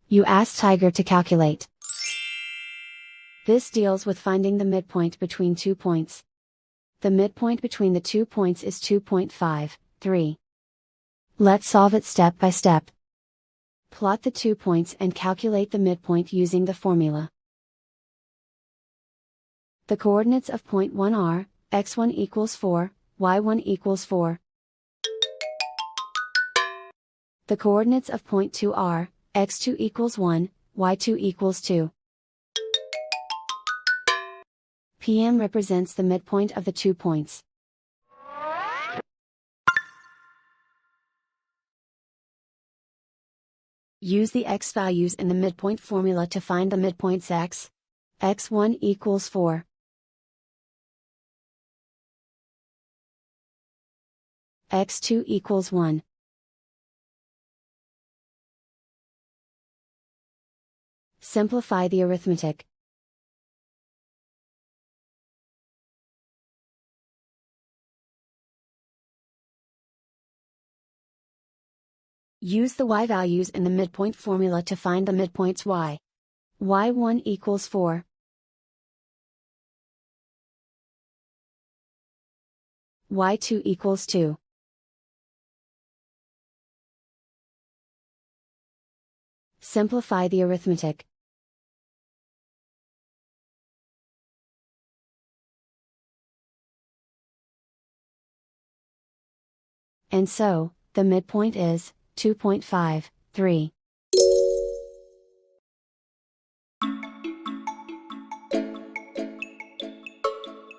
You ask Tiger to calculate. This deals with finding the midpoint between 2 points. The midpoint between the 2 points is 2.53. Let's solve it step by step. Plot the 2 points and calculate the midpoint using the formula. The coordinates of point 1 are, x1 equals 4, y1 equals 4. The coordinates of point 2 are, x2 equals 1, y2 equals 2. PM represents the midpoint of the 2 points. Use the x values in the midpoint formula to find the midpoints x. x1 equals 4. x2 equals 1. Simplify the arithmetic. Use the y values in the midpoint formula to find the midpoints y. y1 equals 4. y2 equals 2. Simplify the arithmetic. And so, the midpoint is 2.53.